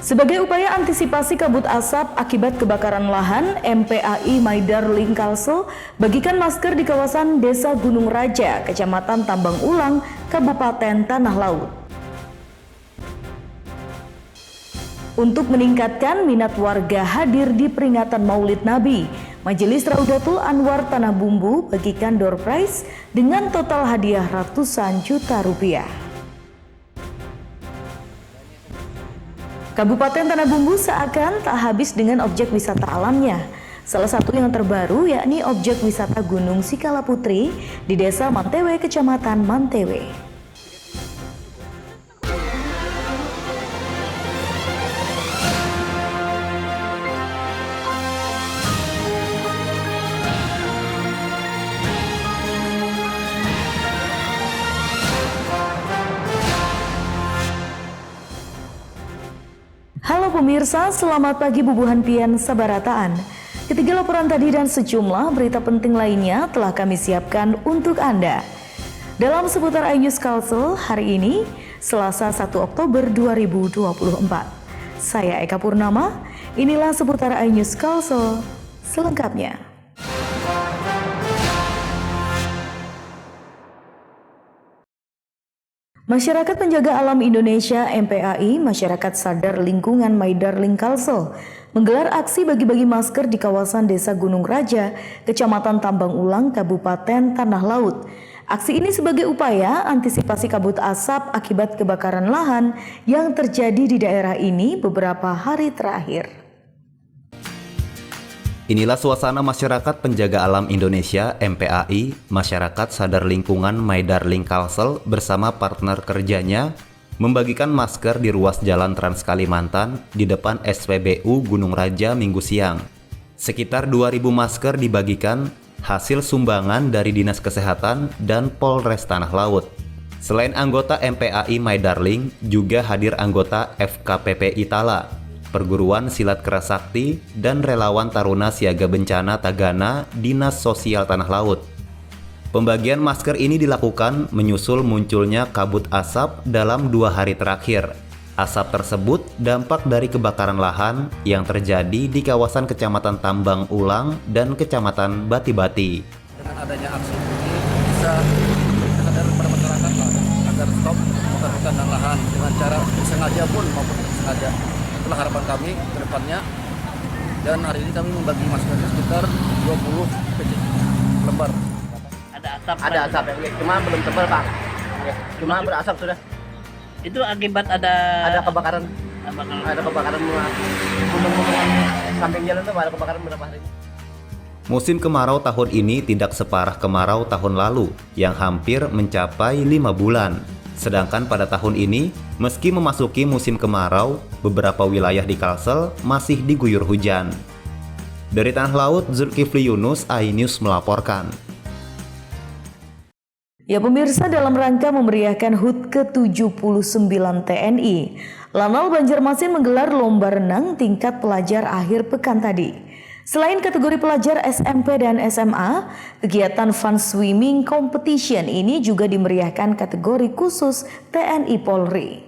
Sebagai upaya antisipasi kabut asap akibat kebakaran lahan, MPAI Maidarling Kalsel bagikan masker di kawasan Desa Gunung Raja, Kecamatan Tambang Ulang, Kabupaten Tanah Laut. Untuk meningkatkan minat warga hadir di peringatan Maulid Nabi, Majelis Raudatul Anwar Tanah Bumbu bagikan door prize dengan total hadiah ratusan juta rupiah. Kabupaten Tanah Bumbu seakan tak habis dengan objek wisata alamnya. Salah satu yang terbaru yakni objek wisata Gunung Sikala Putri di Desa Mantewe, Kecamatan Mantewe. Halo pemirsa, selamat pagi Bubuhan Pian Sabarataan. Ketiga laporan tadi dan sejumlah berita penting lainnya telah kami siapkan untuk Anda. Dalam seputar iNews Kalsel hari ini, Selasa 1 Oktober 2024. Saya Eka Purnama, inilah seputar iNews Kalsel selengkapnya. Masyarakat Penjaga Alam Indonesia MPAI, Masyarakat Sadar Lingkungan Maidarling Kalsel, menggelar aksi bagi-bagi masker di kawasan Desa Gunung Raja, Kecamatan Tambang Ulang, Kabupaten Tanah Laut. Aksi ini sebagai upaya antisipasi kabut asap akibat kebakaran lahan yang terjadi di daerah ini beberapa hari terakhir. Inilah suasana Masyarakat Penjaga Alam Indonesia MPAI, Masyarakat Sadar Lingkungan Maidarling Kalsel bersama partner kerjanya membagikan masker di ruas Jalan Trans Kalimantan di depan SPBU Gunung Raja Minggu siang. Sekitar 2.000 masker dibagikan hasil sumbangan dari Dinas Kesehatan dan Polres Tanah Laut. Selain anggota MPAI Maidarling, juga hadir anggota FKPPI Tala, Perguruan Silat Kerasakti, dan relawan Taruna Siaga Bencana Tagana Dinas Sosial Tanah Laut. Pembagian masker ini dilakukan menyusul munculnya kabut asap dalam 2 hari terakhir. Asap tersebut dampak dari kebakaran lahan yang terjadi di kawasan Kecamatan Tambang Ulang dan Kecamatan Bati-Bati. Dengan adanya aksi ini bisa kesadaran pada masyarakat agar stop kebakaran dan lahan dengan cara sengaja pun maupun sengaja. Itulah harapan kami ke depannya, dan hari ini kami membagi masker sekitar 20 lembar. Ada asap ya, cuma belum tebal Pak. Cuma berasap sudah. Itu akibat ada kebakaran. Ada kebakaran gunung-gunungan samping jalan tuh ada kebakaran beberapa hari. Musim kemarau tahun ini tidak separah kemarau tahun lalu yang hampir mencapai 5 bulan. Sedangkan pada tahun ini, meski memasuki musim kemarau, beberapa wilayah di Kalsel masih diguyur hujan. Dari Tanah Laut, Zulkifli Yunus, iNews melaporkan. Ya pemirsa, dalam rangka memeriahkan HUT ke-79 TNI, Lanal Banjarmasin menggelar lomba renang tingkat pelajar akhir pekan tadi. Selain kategori pelajar SMP dan SMA, kegiatan fun swimming competition ini juga dimeriahkan kategori khusus TNI Polri.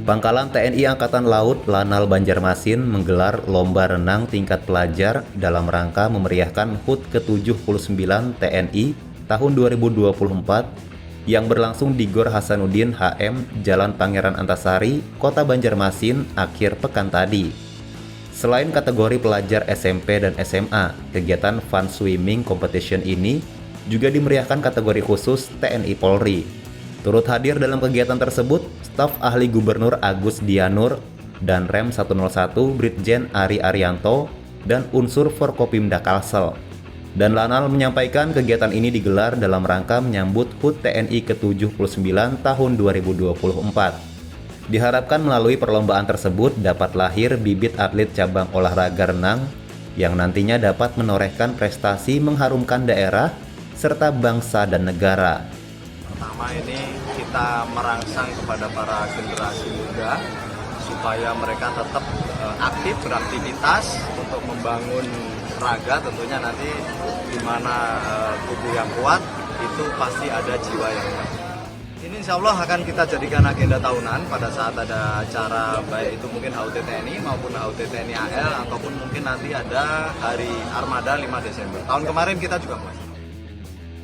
Pangkalan TNI Angkatan Laut Lanal Banjarmasin menggelar lomba renang tingkat pelajar dalam rangka memeriahkan HUT ke-79 TNI tahun 2024 yang berlangsung di Gor Hasanuddin HM, Jalan Pangeran Antasari, Kota Banjarmasin akhir pekan tadi. Selain kategori pelajar SMP dan SMA, kegiatan fun swimming competition ini juga dimeriahkan kategori khusus TNI Polri. Turut hadir dalam kegiatan tersebut, staf ahli Gubernur Agus Dianur dan Rem 101 Brigjen Ari Arianto dan unsur Forkopimda Kalsel. Dan Lanal menyampaikan kegiatan ini digelar dalam rangka menyambut HUT TNI ke-79 tahun 2024. Diharapkan melalui perlombaan tersebut dapat lahir bibit atlet cabang olahraga renang yang nantinya dapat menorehkan prestasi mengharumkan daerah serta bangsa dan negara. Pertama ini kita merangsang kepada para generasi muda supaya mereka tetap aktif beraktivitas untuk membangun raga. Tentunya nanti di mana tubuh yang kuat itu pasti ada jiwa yang kuat. Ini insya Allah akan kita jadikan agenda tahunan pada saat ada acara baik itu mungkin HUT TNI maupun HUT TNI AL ataupun mungkin nanti ada Hari Armada 5 Desember. Tahun kemarin kita juga mulai.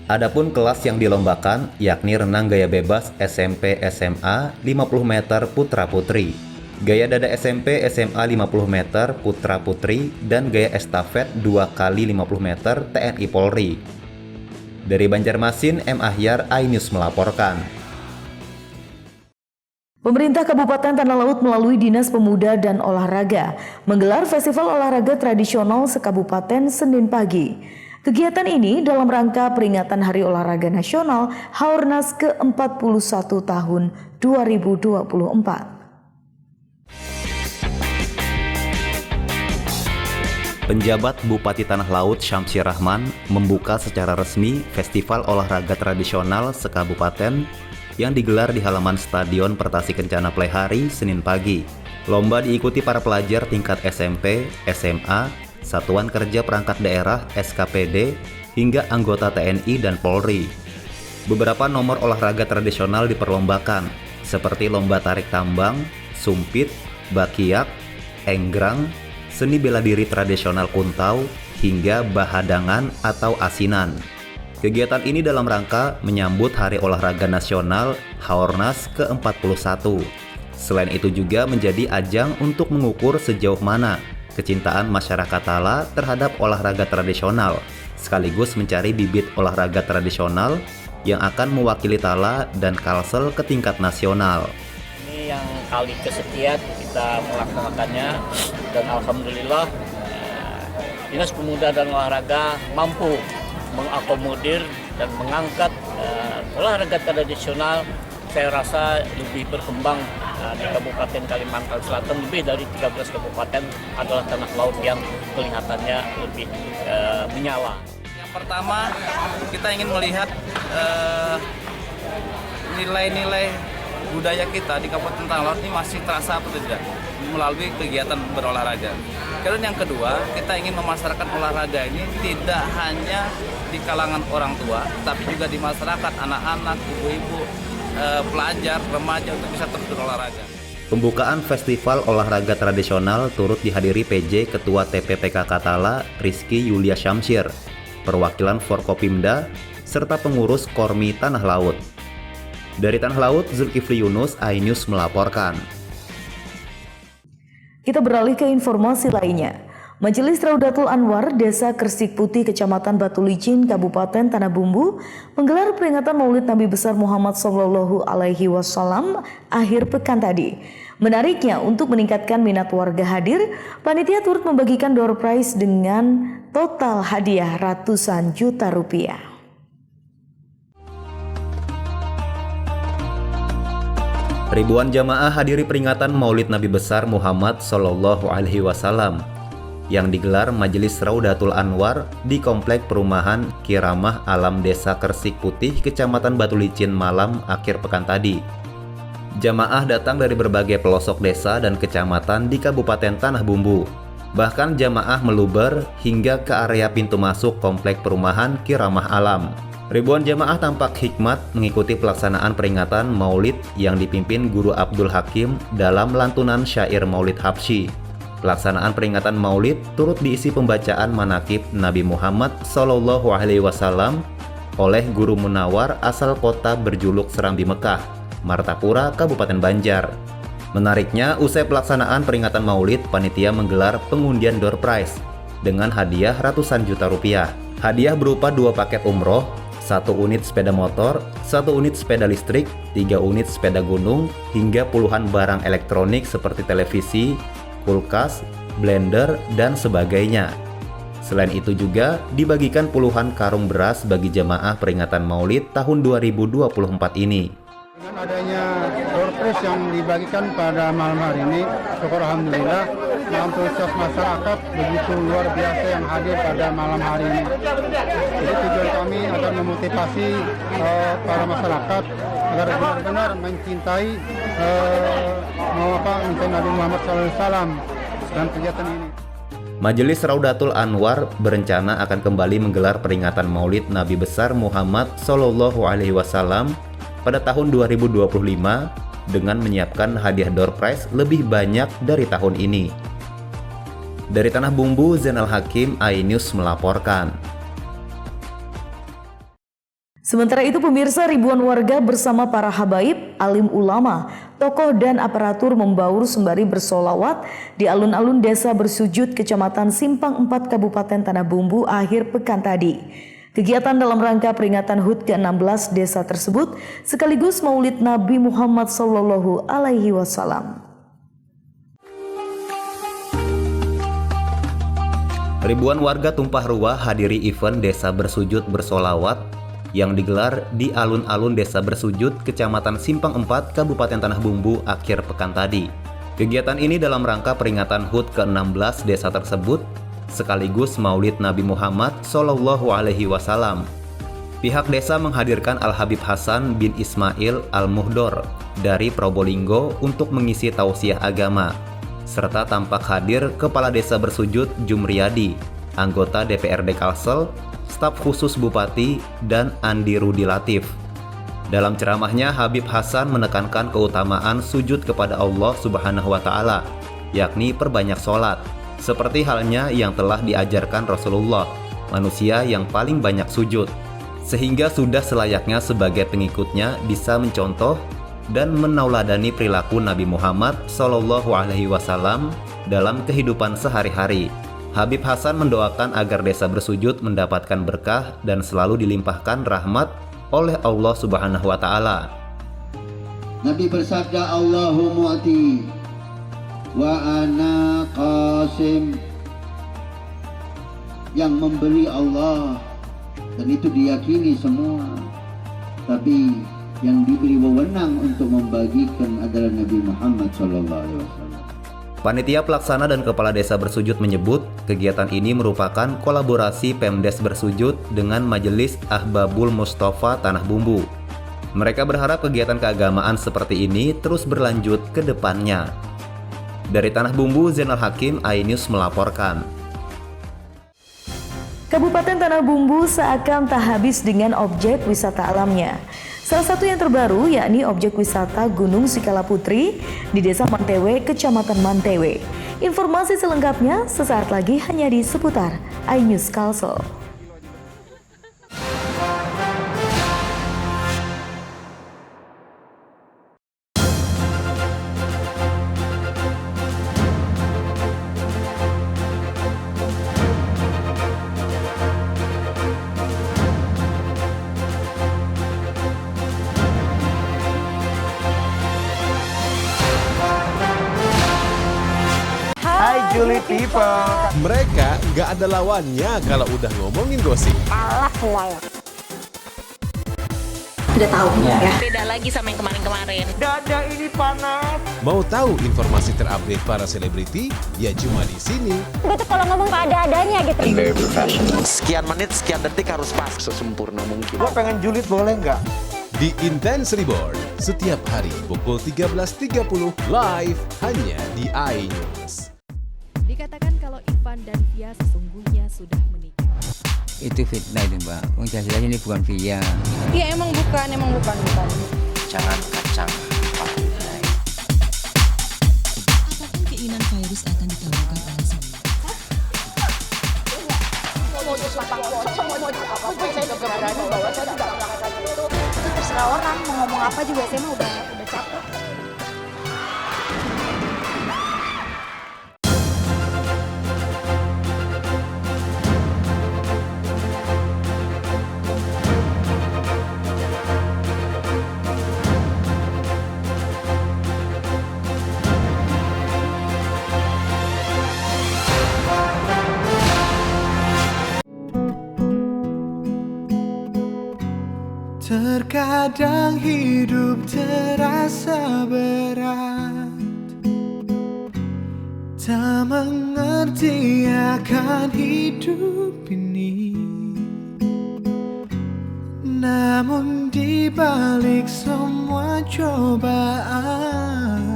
Adapun kelas yang dilombakan yakni renang gaya bebas SMP SMA 50 meter putra putri, gaya dada SMP SMA 50 meter putra putri, dan gaya estafet 2 kali 50 meter TNI Polri. Dari Banjarmasin, M. Ahyar, iNews melaporkan. Pemerintah Kabupaten Tanah Laut melalui Dinas Pemuda dan Olahraga menggelar Festival Olahraga Tradisional Sekabupaten Senin pagi. Kegiatan ini dalam rangka peringatan Hari Olahraga Nasional Haornas ke-41 tahun 2024. Penjabat Bupati Tanah Laut Syamsir Rahman membuka secara resmi Festival Olahraga Tradisional Sekabupaten yang digelar di halaman Stadion Pertasi Kencana Plehari Senin pagi. Lomba diikuti para pelajar tingkat SMP, SMA, Satuan Kerja Perangkat Daerah (SKPD), hingga anggota TNI dan Polri. Beberapa nomor olahraga tradisional diperlombakan, seperti lomba tarik tambang, sumpit, bakiak, enggrang, seni bela diri tradisional kuntau, hingga bahadangan atau asinan. Kegiatan ini dalam rangka menyambut Hari Olahraga Nasional Haornas ke-41. Selain itu juga menjadi ajang untuk mengukur sejauh mana kecintaan masyarakat Tala terhadap olahraga tradisional, sekaligus mencari bibit olahraga tradisional yang akan mewakili Tala dan Kalsel ke tingkat nasional. Ini yang kali kesekian kita melaksanakannya, dan alhamdulillah Dinas Pemuda dan Olahraga mampu mengakomodir dan mengangkat olahraga tradisional. Saya rasa lebih berkembang di Kabupaten Kalimantan Selatan. Lebih dari 13 kabupaten adalah tanah laut yang kelihatannya lebih menyala. Yang pertama, kita ingin melihat nilai-nilai budaya kita di Kabupaten Tanah Laut ini masih terasa atau tidak melalui kegiatan berolahraga. Kemudian yang kedua, kita ingin memasarkan olahraga ini tidak hanya di kalangan orang tua, tapi juga di masyarakat, anak-anak, ibu-ibu, pelajar, remaja untuk bisa terus berolahraga. Pembukaan Festival Olahraga Tradisional turut dihadiri PJ Ketua TPPKK Tala Rizky Yulia Syamsir, perwakilan Forkopimda, serta pengurus Kormi Tanah Laut. Dari Tanah Laut, Zulkifli Yunus, iNews melaporkan. Kita beralih ke informasi lainnya. Majelis Raudatul Anwar Desa Kersik Putih Kecamatan Batu Licin Kabupaten Tanah Bumbu menggelar peringatan Maulid Nabi besar Muhammad SAW akhir pekan tadi. Menariknya, untuk meningkatkan minat warga hadir, panitia turut membagikan door prize dengan total hadiah ratusan juta rupiah. Ribuan jamaah hadiri peringatan Maulid Nabi besar Muhammad SAW yang digelar Majelis Raudatul Anwar di Komplek Perumahan Kiramah Alam Desa Kersik Putih, Kecamatan Batu Licin Malam akhir pekan tadi. Jamaah datang dari berbagai pelosok desa dan kecamatan di Kabupaten Tanah Bumbu. Bahkan jamaah meluber hingga ke area pintu masuk Komplek Perumahan Kiramah Alam. Ribuan jamaah tampak hikmat mengikuti pelaksanaan peringatan Maulid yang dipimpin Guru Abdul Hakim dalam lantunan syair Maulid Habsyi. Pelaksanaan peringatan Maulid turut diisi pembacaan manaqib Nabi Muhammad SAW oleh Guru Munawar asal kota berjuluk Serambi Mekah, Martapura, Kabupaten Banjar. Menariknya, usai pelaksanaan peringatan Maulid, panitia menggelar pengundian door prize dengan hadiah ratusan juta rupiah. Hadiah berupa 2 paket umroh, 1 unit sepeda motor, 1 unit sepeda listrik, 3 unit sepeda gunung, hingga puluhan barang elektronik seperti televisi, kulkas, blender, dan sebagainya. Selain itu juga dibagikan puluhan karung beras bagi jamaah peringatan Maulid tahun 2024 ini. Dengan adanya door prize yang dibagikan pada malam hari ini, syukur alhamdulillah, antusias masyarakat begitu luar biasa yang hadir pada malam hari ini. Jadi tujuan kami agar memotivasi para masyarakat agar benar-benar mencintai Nabi Muhammad SAW dan kegiatan ini. Majelis Raudatul Anwar berencana akan kembali menggelar peringatan Maulid Nabi besar Muhammad SAW pada tahun 2025 dengan menyiapkan hadiah door prize lebih banyak dari tahun ini. Dari Tanah Bumbu, Zainal Hakim, iNews melaporkan. Sementara itu pemirsa, ribuan warga bersama para habaib, alim ulama, tokoh dan aparatur membaur sembari bersolawat di alun-alun Desa Bersujud, Kecamatan Simpang 4, Kabupaten Tanah Bumbu akhir pekan tadi. Kegiatan dalam rangka peringatan HUT ke-16 desa tersebut sekaligus Maulid Nabi Muhammad SAW. Ribuan warga tumpah ruah hadiri event Desa Bersujud Bersolawat yang digelar di alun-alun Desa Bersujud, Kecamatan Simpang 4, Kabupaten Tanah Bumbu akhir pekan tadi. Kegiatan ini dalam rangka peringatan HUT ke-16 desa tersebut, sekaligus Maulid Nabi Muhammad SAW. Pihak desa menghadirkan Al-Habib Hasan bin Ismail Al-Muhdor dari Probolinggo untuk mengisi tausiah agama, serta tampak hadir Kepala Desa Bersujud Jumriyadi, anggota DPRD Kalsel, staf khusus Bupati, dan Andi Rudi Latif. Dalam ceramahnya, Habib Hasan menekankan keutamaan sujud kepada Allah Subhanahu wa Ta'ala, yakni perbanyak sholat, seperti halnya yang telah diajarkan Rasulullah, manusia yang paling banyak sujud, sehingga sudah selayaknya sebagai pengikutnya bisa mencontoh dan menauladani perilaku Nabi Muhammad SAW dalam kehidupan sehari-hari. Habib Hasan mendoakan agar desa Bersujud mendapatkan berkah dan selalu dilimpahkan rahmat oleh Allah Subhanahu wa Ta'ala. Nabi bersabda, Allahu mu'ti wa ana qasim, yang memberi Allah, dan itu diyakini semua, tapi yang diberi wewenang untuk membagikan adalah Nabi Muhammad SAW. Panitia pelaksana dan Kepala Desa Bersujud menyebut kegiatan ini merupakan kolaborasi Pemdes Bersujud dengan Majelis Ahbabul Mustafa Tanah Bumbu. Mereka berharap kegiatan keagamaan seperti ini terus berlanjut ke depannya. Dari Tanah Bumbu, Zainal Hakim, iNews melaporkan. Kabupaten Tanah Bumbu seakan tak habis dengan objek wisata alamnya. Salah satu yang terbaru yakni objek wisata Gunung Sikala Putri di Desa Mantewe, Kecamatan Mantewe. Informasi selengkapnya sesaat lagi hanya di seputar iNews Kalsel. Julie People. Mereka nggak ada lawannya kalau udah ngomongin gosip. Udah tahu ya. Beda lagi sama yang kemarin-kemarin. Dada ini panas. Mau tahu informasi terupdate para selebriti? Ya cuma di sini. Gue tuh kalau ngomong gak ada-adanya gitu. Very professional. Sekian menit, sekian detik harus pas sesempurna mungkin. Gue pengen julid boleh nggak? Di Intense Reborn setiap hari pukul 13.30 live hanya di iNews. Dikatakan kalau Ivan dan Via sesungguhnya sudah menikah. Itu fitnah itu Mbak, jelas-jelas ini bukan Via. Iya emang bukan. Jangan kacang pakai. Apapun keinginan Virus akan dikabulkan oleh semua. Terserah orang mau ngomong apa juga saya mah udah capek. Terkadang hidup terasa berat, tak mengerti akan hidup ini. Namun di balik semua cobaan,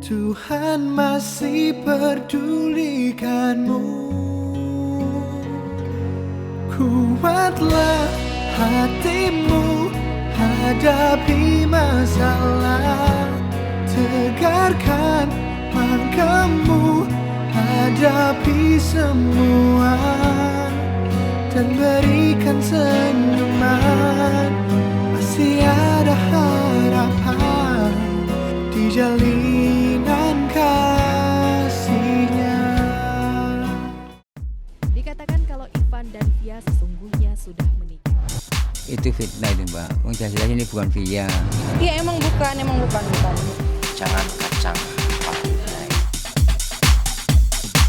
Tuhan masih pedulikanmu. Kuatlah hatimu hadapi masalah, tegarkan langkahmu hadapi semua, dan berikan senyuman. Masih ada harapan di jalinan kasihnya. Dikatakan kalau Ivan dan Via sesungguhnya sudah menikah. Itu fitnah itu Mbak. Wong jelas ini bukan Via. Iya emang bukan. Jangan kacang pakai.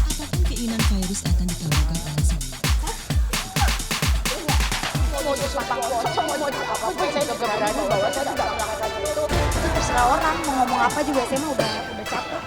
Apapun keinginan virus akan dikabulkan oleh semua. Terserah orang mau ngomong apa juga saya mah udah capek.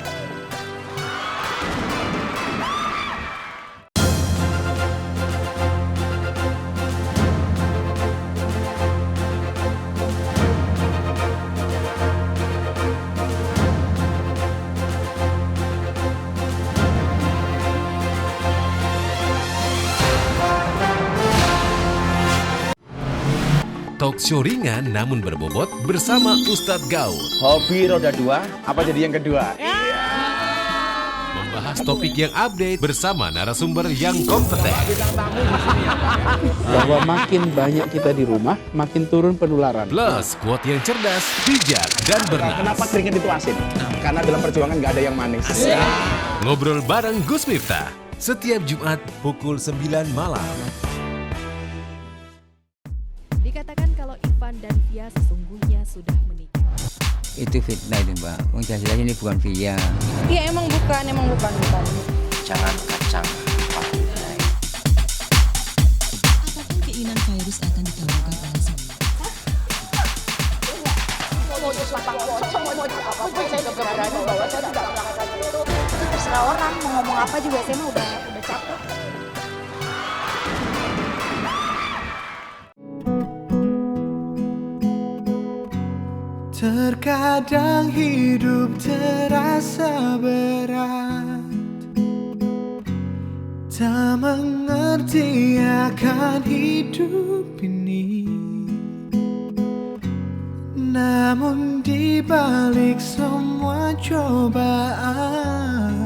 Talk show ringan namun berbobot bersama Ustadz Gaul. Hobi roda dua, apa jadi yang kedua? Membahas topik yang update bersama narasumber yang kompeten. Bahwa makin banyak kita di rumah, makin turun penularan. Plus quote yang cerdas, bijak, dan bernas. Kenapa keringet itu asin? Karena dalam perjuangan nggak ada yang manis. Ngobrol bareng Gus Miftah setiap Jumat pukul 9 malam. Dikatakan kalau Ivan dan Via sesungguhnya sudah menikah. Itu fitnah itu Mbak. Wong jelas ini bukan Via. Iya emang bukan. Jangan kacang pakai. Apapun keinginan virus akan dikabulkan oleh semua. Terserah orang mau ngomong apa juga saya mah udah capek. Terkadang hidup terasa berat, tak mengerti akan hidup ini. Namun di balik semua cobaan,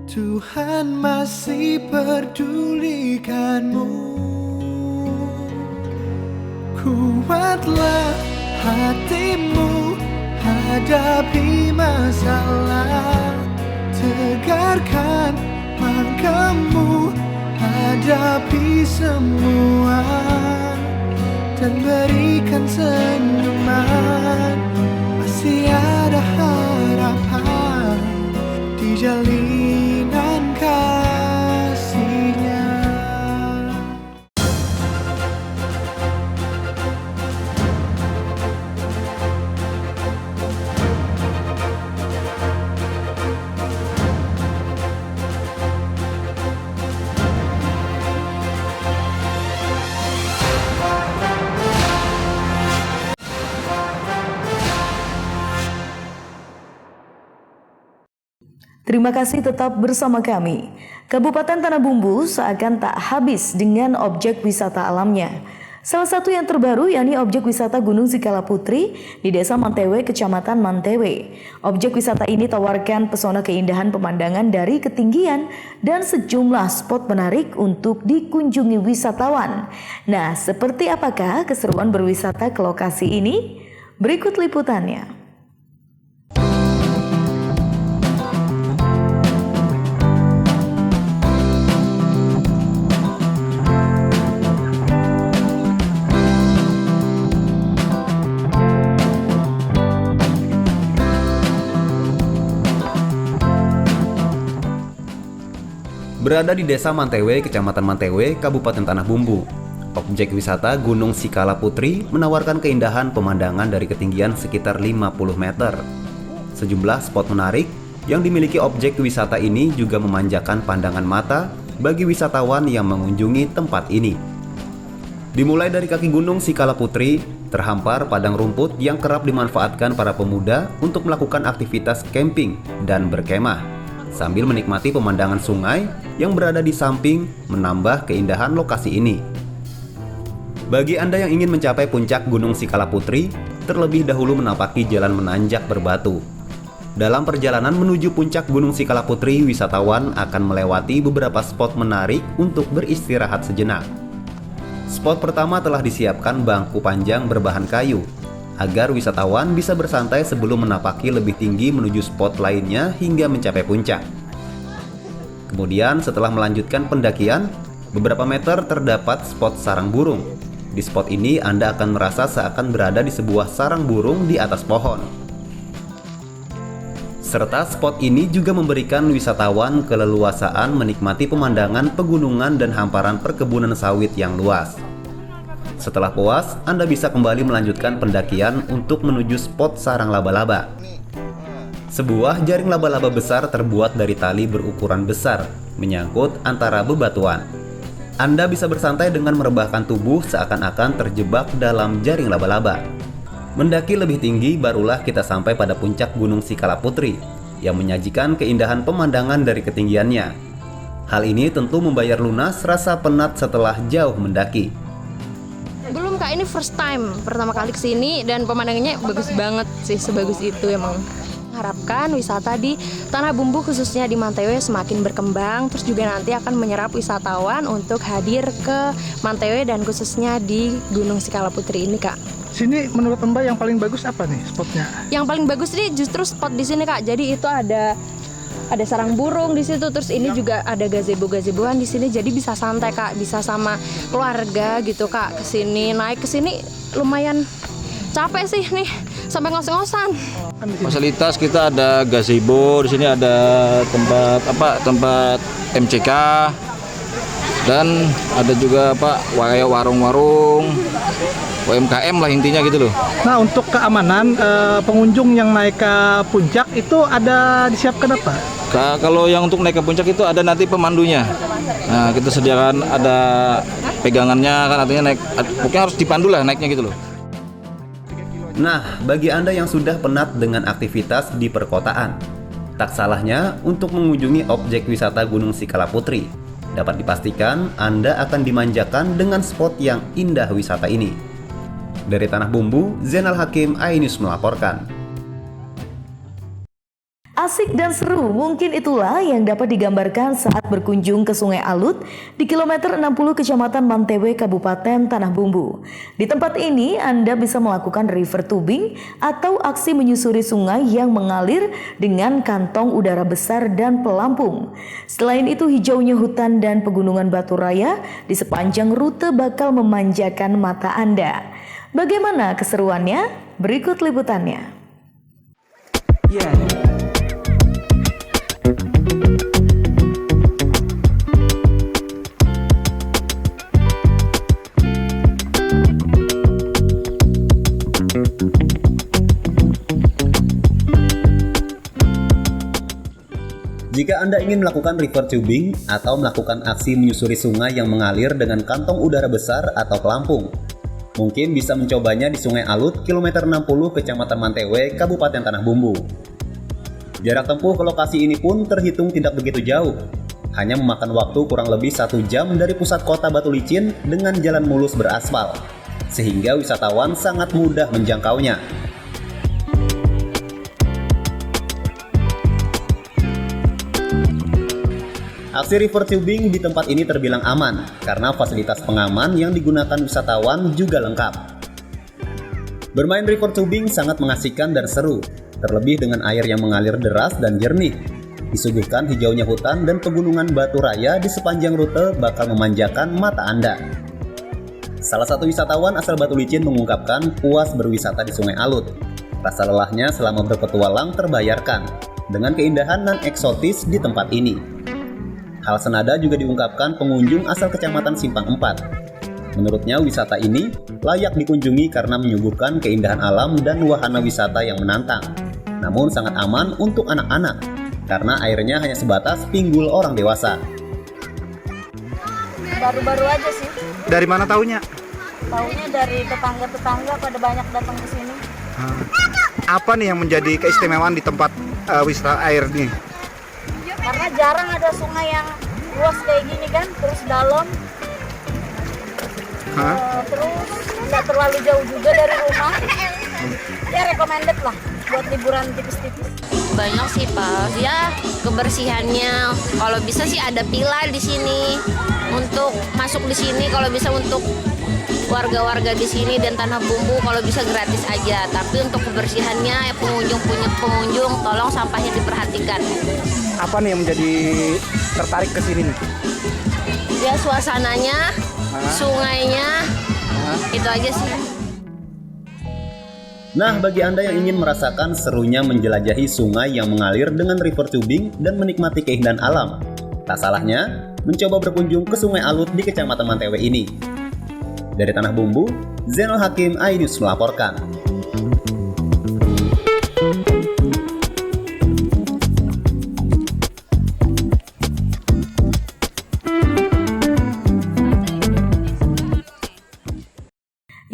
Tuhan masih pedulikanmu. Kuatlah hatimu hadapi masalah, tegarkan langkahmu hadapi semua, dan berikan senyuman. Masih ada harapan di jalinan kasihnya. Terima kasih tetap bersama kami. Kabupaten Tanah Bumbu seakan tak habis dengan objek wisata alamnya. Salah satu yang terbaru yakni objek wisata Gunung Sikala Putri di Desa Mantewe, Kecamatan Mantewe. Objek wisata ini tawarkan pesona keindahan pemandangan dari ketinggian dan sejumlah spot menarik untuk dikunjungi wisatawan. Nah, seperti apakah keseruan berwisata ke lokasi ini? Berikut liputannya. Berada di Desa Mantewe, Kecamatan Mantewe, Kabupaten Tanah Bumbu. Objek wisata Gunung Sikala Putri menawarkan keindahan pemandangan dari ketinggian sekitar 50 meter. Sejumlah spot menarik yang dimiliki objek wisata ini juga memanjakan pandangan mata bagi wisatawan yang mengunjungi tempat ini. Dimulai dari kaki Gunung Sikala Putri, terhampar padang rumput yang kerap dimanfaatkan para pemuda untuk melakukan aktivitas camping dan berkemah, sambil menikmati pemandangan sungai yang berada di samping menambah keindahan lokasi ini. Bagi Anda yang ingin mencapai puncak Gunung Sikala Putri, terlebih dahulu menapaki jalan menanjak berbatu. Dalam perjalanan menuju puncak Gunung Sikala Putri, wisatawan akan melewati beberapa spot menarik untuk beristirahat sejenak. Spot pertama telah disiapkan bangku panjang berbahan kayu, agar wisatawan bisa bersantai sebelum menapaki lebih tinggi menuju spot lainnya hingga mencapai puncak. Kemudian setelah melanjutkan pendakian, beberapa meter terdapat spot sarang burung. Di spot ini Anda akan merasa seakan berada di sebuah sarang burung di atas pohon. Serta spot ini juga memberikan wisatawan keleluasaan menikmati pemandangan pegunungan dan hamparan perkebunan sawit yang luas. Setelah puas, Anda bisa kembali melanjutkan pendakian untuk menuju spot sarang laba-laba. Sebuah jaring laba-laba besar terbuat dari tali berukuran besar, menyangkut antara bebatuan. Anda bisa bersantai dengan merebahkan tubuh seakan-akan terjebak dalam jaring laba-laba. Mendaki lebih tinggi, barulah kita sampai pada puncak Gunung Sikala Putri, yang menyajikan keindahan pemandangan dari ketinggiannya. Hal ini tentu membayar lunas rasa penat setelah jauh mendaki. Belum Kak, ini first time, pertama kali kesini dan pemandangannya bagus banget sih, sebagus itu emang. Harapkan wisata di Tanah Bumbu khususnya di Mantewe semakin berkembang, terus juga nanti akan menyerap wisatawan untuk hadir ke Mantewe dan khususnya di Gunung Sikala Putri ini Kak. Sini menurut Mbak yang paling bagus apa nih spotnya? Yang paling bagus nih justru spot di sini Kak. Jadi itu ada sarang burung di situ, terus ini juga ada gazebo-gazeboan di sini, jadi bisa santai Kak, bisa sama keluarga gitu Kak kesini. Naik ke sini lumayan capek sih nih, sampai ngos-ngosan. Fasilitas kita ada gazebo, di sini ada tempat MCK, dan ada juga warung-warung UMKM lah intinya gitu loh. Nah, untuk keamanan pengunjung yang naik ke puncak itu ada disiapkan apa? Kalau yang untuk naik ke puncak itu ada nanti pemandunya. Nah, kita sediakan ada pegangannya kan, artinya naik, pokoknya harus dipandu lah naiknya gitu loh. Nah, bagi Anda yang sudah penat dengan aktivitas di perkotaan, tak salahnya untuk mengunjungi objek wisata Gunung Sikala Putri. Dapat dipastikan Anda akan dimanjakan dengan spot yang indah wisata ini. Dari Tanah Bumbu, Zainal Hakim, iNews melaporkan. Asik dan seru, mungkin itulah yang dapat digambarkan saat berkunjung ke Sungai Alut di kilometer 60 Kecamatan Mantewe, Kabupaten Tanah Bumbu. Di tempat ini Anda bisa melakukan river tubing atau aksi menyusuri sungai yang mengalir dengan kantong udara besar dan pelampung. Selain itu, hijaunya hutan dan pegunungan Batu Raya di sepanjang rute bakal memanjakan mata Anda. Bagaimana keseruannya? Berikut liputannya. Jika Anda ingin melakukan river tubing atau melakukan aksi menyusuri sungai yang mengalir dengan kantong udara besar atau pelampung, mungkin bisa mencobanya di Sungai Alut, kilometer 60 Kecamatan Mantewe, Kabupaten Tanah Bumbu. Jarak tempuh ke lokasi ini pun terhitung tidak begitu jauh, hanya memakan waktu kurang lebih 1 jam dari pusat kota Batu Licin dengan jalan mulus beraspal, sehingga wisatawan sangat mudah menjangkaunya. Aksi river tubing di tempat ini terbilang aman karena fasilitas pengaman yang digunakan wisatawan juga lengkap. Bermain river tubing sangat mengasihkan dan seru, terlebih dengan air yang mengalir deras dan jernih. Disuguhkan hijaunya hutan dan pegunungan Batu Raya di sepanjang rute bakal memanjakan mata Anda. Salah satu wisatawan asal Batu Licin mengungkapkan puas berwisata di Sungai Alut. Rasa lelahnya selama berpetualang terbayarkan dengan keindahan nan eksotis di tempat ini. Hal senada juga diungkapkan pengunjung asal Kecamatan Simpang 4. Menurutnya wisata ini layak dikunjungi karena menyuguhkan keindahan alam dan wahana wisata yang menantang. Namun sangat aman untuk anak-anak karena airnya hanya sebatas pinggul orang dewasa. Baru-baru aja sih. Dari mana taunya? Taunya dari tetangga-tetangga pada banyak datang ke sini. Apa nih yang menjadi keistimewaan di tempat wisata air nih? Karena jarang ada sungai yang luas kayak gini kan, terus dalam. Terus nggak terlalu jauh juga dari rumah. Ya recommended lah buat liburan tipis-tipis. Banyak sih Pak, ya kebersihannya. Kalau bisa sih ada pilar di sini untuk masuk di sini. Kalau bisa untuk warga-warga di sini dan Tanah Bumbu kalau bisa gratis aja. Tapi untuk kebersihannya pengunjung tolong sampahnya diperhatikan. Apa nih yang menjadi tertarik ke sini nih? Ya suasananya, sungainya, itu aja sih. Nah, bagi Anda yang ingin merasakan serunya menjelajahi sungai yang mengalir dengan river tubing dan menikmati keindahan alam, tak salahnya mencoba berkunjung ke Sungai Alut di Kecamatan Mantewe ini. Dari Tanah Bumbu, Zainal Hakim, iNews melaporkan.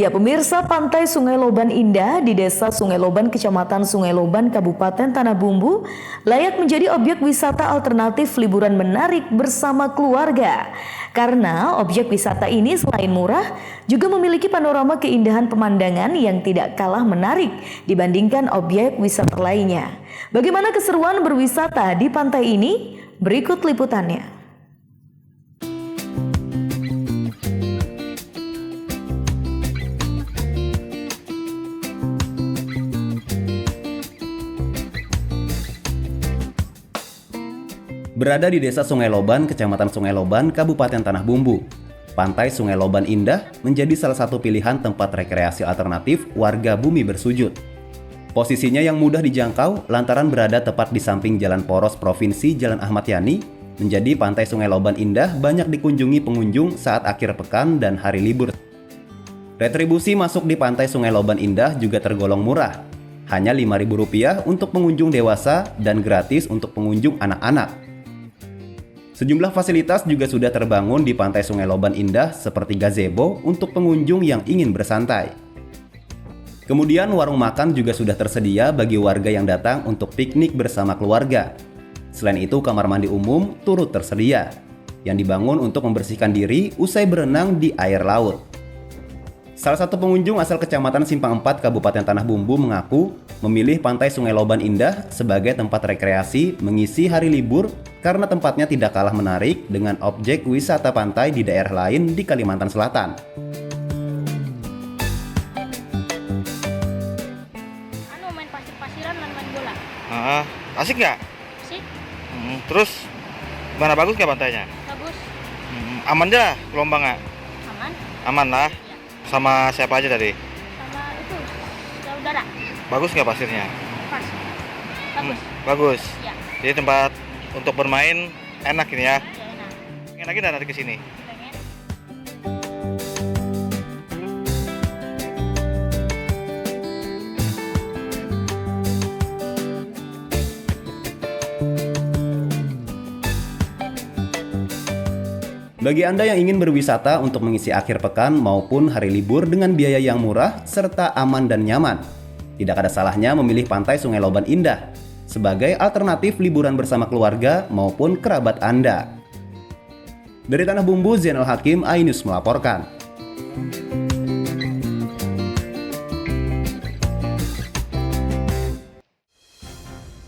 Ya pemirsa, Pantai Sungai Loban Indah di Desa Sungai Loban, Kecamatan Sungai Loban, Kabupaten Tanah Bumbu layak menjadi objek wisata alternatif liburan menarik bersama keluarga. Karena objek wisata ini selain murah, juga memiliki panorama keindahan pemandangan yang tidak kalah menarik dibandingkan objek wisata lainnya. Bagaimana keseruan berwisata di pantai ini? Berikut liputannya. Berada di Desa Sungai Loban, Kecamatan Sungai Loban, Kabupaten Tanah Bumbu, Pantai Sungai Loban Indah menjadi salah satu pilihan tempat rekreasi alternatif warga bumi bersujud. Posisinya yang mudah dijangkau lantaran berada tepat di samping Jalan Poros Provinsi Jalan Ahmad Yani, menjadi Pantai Sungai Loban Indah banyak dikunjungi pengunjung saat akhir pekan dan hari libur. Retribusi masuk di Pantai Sungai Loban Indah juga tergolong murah, hanya Rp5.000 untuk pengunjung dewasa dan gratis untuk pengunjung anak-anak. Sejumlah fasilitas juga sudah terbangun di Pantai Sungai Loban Indah seperti gazebo untuk pengunjung yang ingin bersantai. Kemudian warung makan juga sudah tersedia bagi warga yang datang untuk piknik bersama keluarga. Selain itu kamar mandi umum turut tersedia, yang dibangun untuk membersihkan diri usai berenang di air laut. Salah satu pengunjung asal Kecamatan Simpang 4 Kabupaten Tanah Bumbu mengaku memilih Pantai Sungai Loban Indah sebagai tempat rekreasi mengisi hari libur karena tempatnya tidak kalah menarik dengan objek wisata pantai di daerah lain di Kalimantan Selatan. Main pasir-pasiran dan main bola. Asik nggak? Asik. Terus mana bagus nggak pantainya? Bagus. Aman dah gelombangnya? Aman. Aman lah. Sama siapa aja tadi? Sama itu saudara. Bagus nggak pasirnya? Pas. Bagus. Bagus. Ya. Jadi tempat untuk bermain enak ini ya? Ya enak. Pengen lagi dah nanti ke sini. Pengen. Bagi Anda yang ingin berwisata untuk mengisi akhir pekan maupun hari libur dengan biaya yang murah serta aman dan nyaman, tidak ada salahnya memilih Pantai Sungai Loban Indah sebagai alternatif liburan bersama keluarga maupun kerabat Anda. Dari Tanah Bumbu, Zainal Hakim, iNews melaporkan.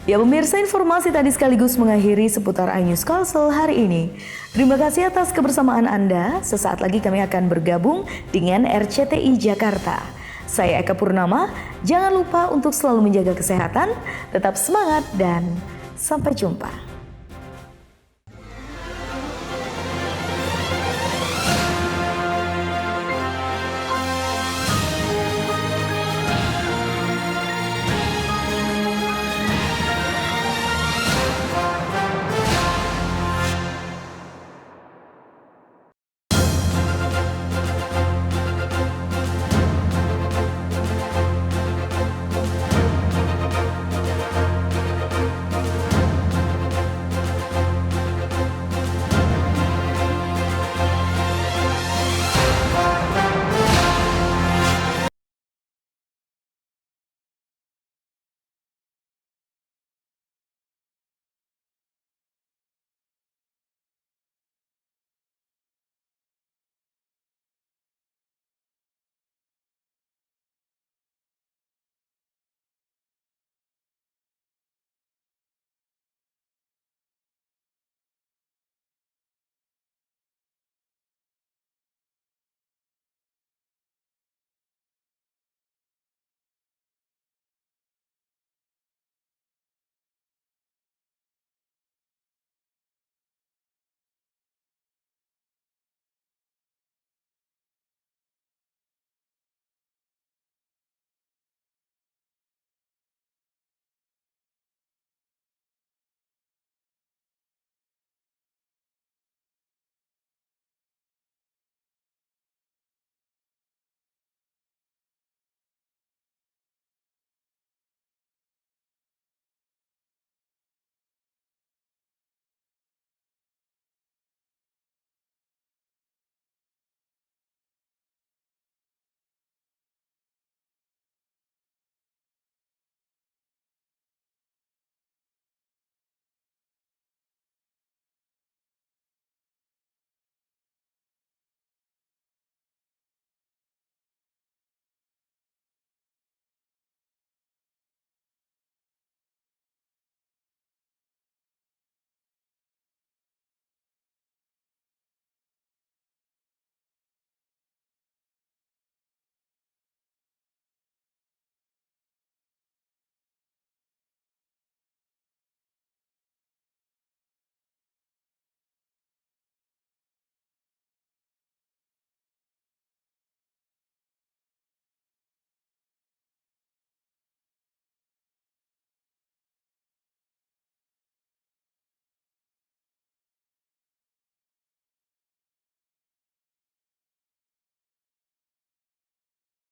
Ya pemirsa, informasi tadi sekaligus mengakhiri seputar iNews Kalsel hari ini. Terima kasih atas kebersamaan Anda. Sesaat lagi kami akan bergabung dengan RCTI Jakarta. Saya Eka Purnama, jangan lupa untuk selalu menjaga kesehatan, tetap semangat dan sampai jumpa.